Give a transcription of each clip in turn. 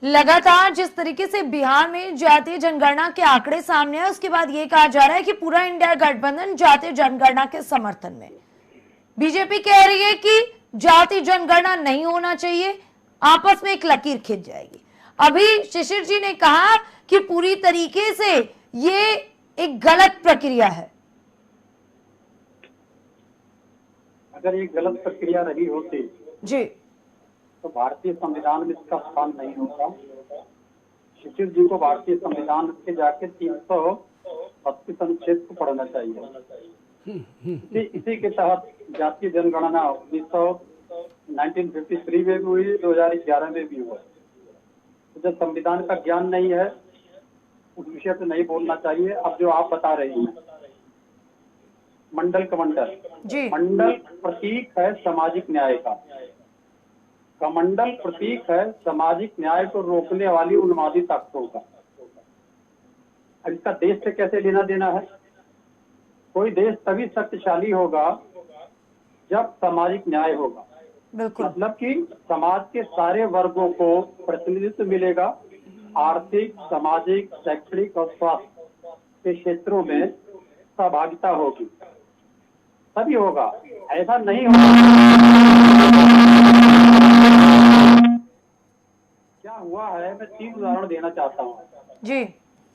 लगातार जिस तरीके से बिहार में जातीय जनगणना के आंकड़े सामने है, उसके बाद ये कहा जा रहा है कि पूरा इंडिया गठबंधन जातीय जनगणना के समर्थन में। बीजेपी कह रही है कि जातीय जनगणना नहीं होना चाहिए, आपस में एक लकीर खिंच जाएगी। अभी शिशिर जी ने कहा कि पूरी तरीके से ये एक गलत प्रक्रिया है। अगर ये गलत प्रक्रिया रही होती जी, तो भारतीय संविधान में इसका स्थान नहीं होता। शिशिर जी को भारतीय संविधान के जाके 332 अनुच्छेद को पढ़ना चाहिए। इसी के तहत जातीय जनगणना 1953 में भी हुई, 2011 में भी हुआ। तो जब संविधान का ज्ञान नहीं है उस विषय पे नहीं बोलना चाहिए। अब जो आप बता रही हैं मंडल कमंडल, मंडल प्रतीक है सामाजिक न्याय का। कमंडल प्रतीक है सामाजिक न्याय को रोकने वाली उन्मादी ताकतों का। अब इसका देश से कैसे लेना देना है? कोई देश तभी शक्तिशाली होगा जब सामाजिक न्याय होगा। मतलब कि समाज के सारे वर्गों को प्रतिनिधित्व मिलेगा। आर्थिक, सामाजिक, शैक्षणिक और स्वास्थ्य के क्षेत्रों में सहभागिता होगी, तभी होगा। ऐसा नहीं होगा। क्या हुआ है, मैं 3 उदाहरण देना चाहता हूँ जी।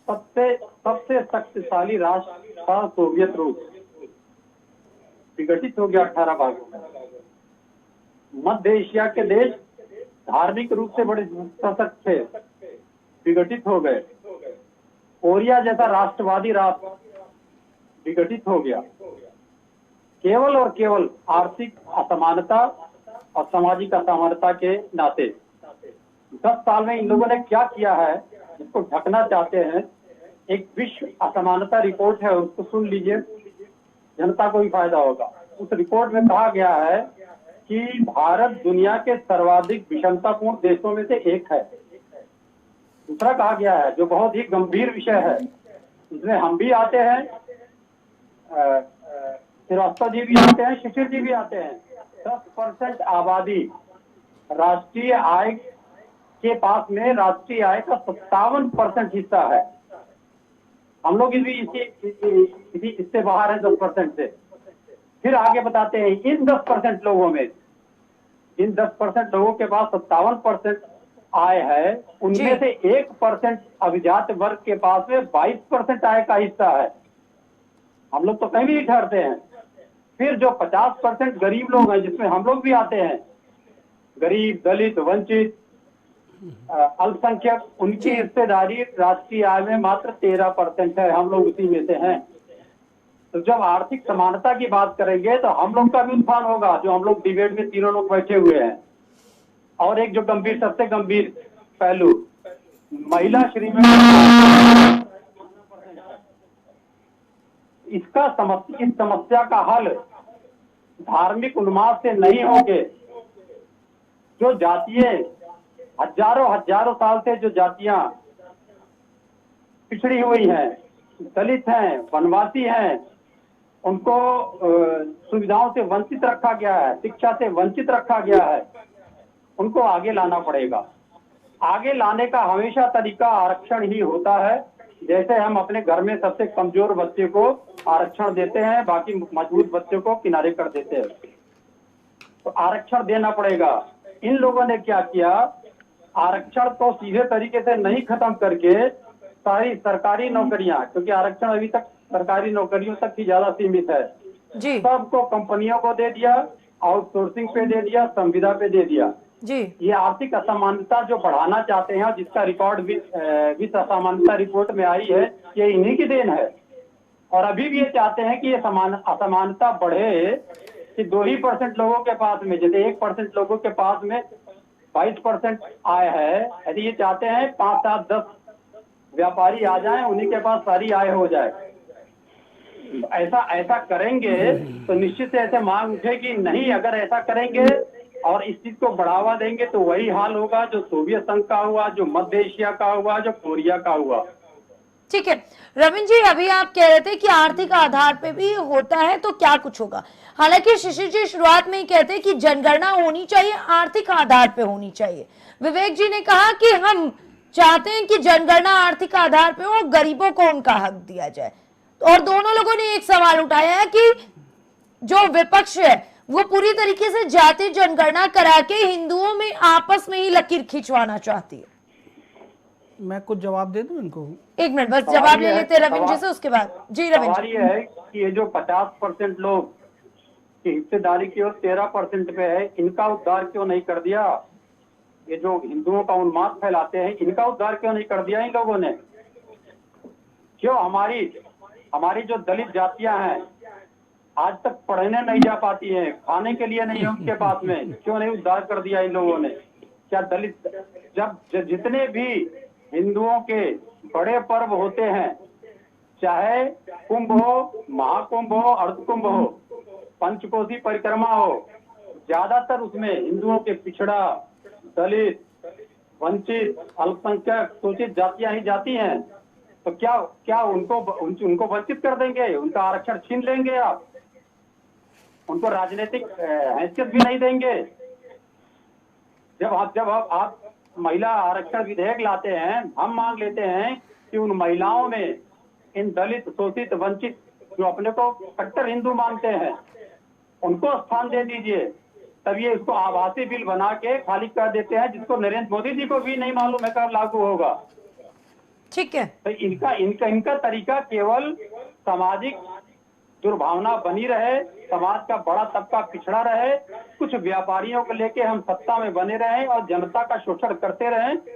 सबसे शक्तिशाली राष्ट्र था सोवियत रूस, विघटित हो गया 18 भागों में। मध्य एशिया के देश धार्मिक रूप से बड़े सशक्त थे, विघटित हो गए। कोरिया जैसा राष्ट्रवादी राष्ट्र विघटित हो गया, केवल और केवल आर्थिक असमानता और सामाजिक असमानता के नाते। 10 साल में इन लोगों ने क्या किया है जिसको ढकना चाहते हैं। एक विश्व असमानता रिपोर्ट है, उसको सुन लीजिए, जनता को भी फायदा होगा। उस रिपोर्ट में कहा गया है कि भारत दुनिया के सर्वाधिक विषमतापूर्ण देशों में से एक है। दूसरा कहा गया है जो बहुत ही गंभीर विषय है, इसमें हम भी आते हैं, श्रीवास्तव जी भी आते हैं, शिशिर जी भी आते हैं। 10% आबादी राष्ट्रीय आय के पास में राष्ट्रीय आय का 57% हिस्सा है। हम लोग इससे बाहर है 10% से। फिर आगे बताते हैं इन 10% लोगों में, इन 10% लोगों के पास 57% आय है, उनमें से 1% अभिजात वर्ग के पास में 22% आय का हिस्सा है। हम लोग तो कहीं भी ठहरते हैं। फिर जो 50% गरीब लोग हैं, जिसमें हम लोग भी आते हैं, गरीब, दलित, वंचित, अल्पसंख्यक, उनकी हिस्सेदारी राष्ट्रीय आय में मात्र 13% है। हम लोग उसी में से हैं। तो जब आर्थिक समानता की बात करेंगे तो हम लोग का भी उत्थान होगा, जो हम लोग डिबेट में तीनों लोग बैठे हुए हैं। और एक जो गंभीर, सबसे गंभीर पहलू, महिला श्रीमती, इस समस्या का हल धार्मिक उन्माद से नहीं होके, जो जातीय हजारों साल से जो जातियां पिछड़ी हुई हैं, दलित हैं, वनवासी हैं, उनको सुविधाओं से वंचित रखा गया है, शिक्षा से वंचित रखा गया है, उनको आगे लाना पड़ेगा। आगे लाने का हमेशा तरीका आरक्षण ही होता है। जैसे हम अपने घर में सबसे कमजोर बच्चे को आरक्षण देते हैं, बाकी मजबूत बच्चों को किनारे कर देते हैं। तो आरक्षण देना पड़ेगा। इन लोगों ने क्या किया, आरक्षण को सीधे तरीके से नहीं खत्म करके सारी सरकारी नौकरियां, क्योंकि आरक्षण अभी तक सरकारी नौकरियों तक ही ज्यादा सीमित है, सबको कंपनियों को दे दिया, आउटसोर्सिंग पे दे दिया, संविदा पे दे दिया जी। ये आर्थिक असमानता जो बढ़ाना चाहते हैं, जिसका रिकॉर्ड वित्त असमानता रिपोर्ट में आई है, ये इन्हीं की देन है। और अभी भी ये चाहते हैं कि ये असमानता बढ़े, कि 2% लोगों के पास में, जैसे 1% लोगों के पास में 22% आय है, यदि ये चाहते हैं 5, 7, 10 व्यापारी आ जाएं, उन्हीं के पास सारी आय हो जाए। ऐसा करेंगे तो निश्चित से ऐसे मांग उठेगी नहीं। अगर ऐसा करेंगे और इस चीज को बढ़ावा देंगे तो वही हाल होगा जो सोवियत संघ का हुआ, जो मध्य एशिया का हुआ, जो कोरिया का हुआ। ठीक है रविंद्र जी, अभी आप कह रहे थे कि आर्थिक आधार पे भी होता है तो क्या कुछ होगा। हालांकि शिशिर जी शुरुआत में ही कहते हैं कि जनगणना होनी चाहिए, आर्थिक आधार पे होनी चाहिए। विवेक जी ने कहा कि हम चाहते हैं कि जनगणना आर्थिक आधार पे हो, गरीबों को उनका हक दिया जाए। और दोनों लोगों ने एक सवाल उठाया है कि जो विपक्ष है वो पूरी तरीके से जाति जनगणना करा के हिंदुओं में आपस में ही लकीर खिंचवाना चाहती है। मैं कुछ जवाब दे दूं इनको? एक मिनट बस जवाब ले लेते रविंद्र जी से, उसके बाद जी रविंद्र सवाल जी। ये है कि ये जो 50% लोग की हिस्सेदारी की ओर 13% पे है, इनका उद्धार क्यों नहीं कर दिया? ये जो हिंदुओं का उन्माद फैलाते हैं, इनका उद्धार क्यों नहीं कर दिया इन लोगों ने? क्यों हमारी जो दलित जातियां हैं आज तक पढ़ने नहीं जा पाती हैं, खाने के लिए नहीं है उनके पास में, क्यों नहीं उद्धार कर दिया इन लोगों ने? क्या दलित जब जितने भी हिंदुओं के बड़े पर्व होते हैं, चाहे कुंभ हो, महाकुंभ हो, अर्धकुंभ हो, पंचकोसी परिक्रमा हो, ज्यादातर उसमें हिंदुओं के पिछड़ा, दलित, वंचित, अल्पसंख्यक, शोषित जातियां ही जाती हैं। तो क्या उनको वंचित कर देंगे? उनका आरक्षण छीन लेंगे आप? उनको राजनीतिक हैसियत भी नहीं देंगे? जब आप महिला आरक्षण विधेयक लाते हैं, हम मांग लेते हैं कि उन महिलाओं में इन दलित, शोषित, वंचित जो अपने को कट्टर हिंदू मानते हैं, उनको स्थान दे दीजिए। तब ये इसको आभासी बिल बना के खाली कर देते हैं, जिसको नरेंद्र मोदी जी को भी नहीं मालूम है कब लागू होगा। ठीक है, तो इनका तरीका केवल सामाजिक दुर्भावना बनी रहे, समाज का बड़ा तबका पिछड़ा रहे, कुछ व्यापारियों को लेके हम सत्ता में बने रहें और जनता का शोषण करते रहें।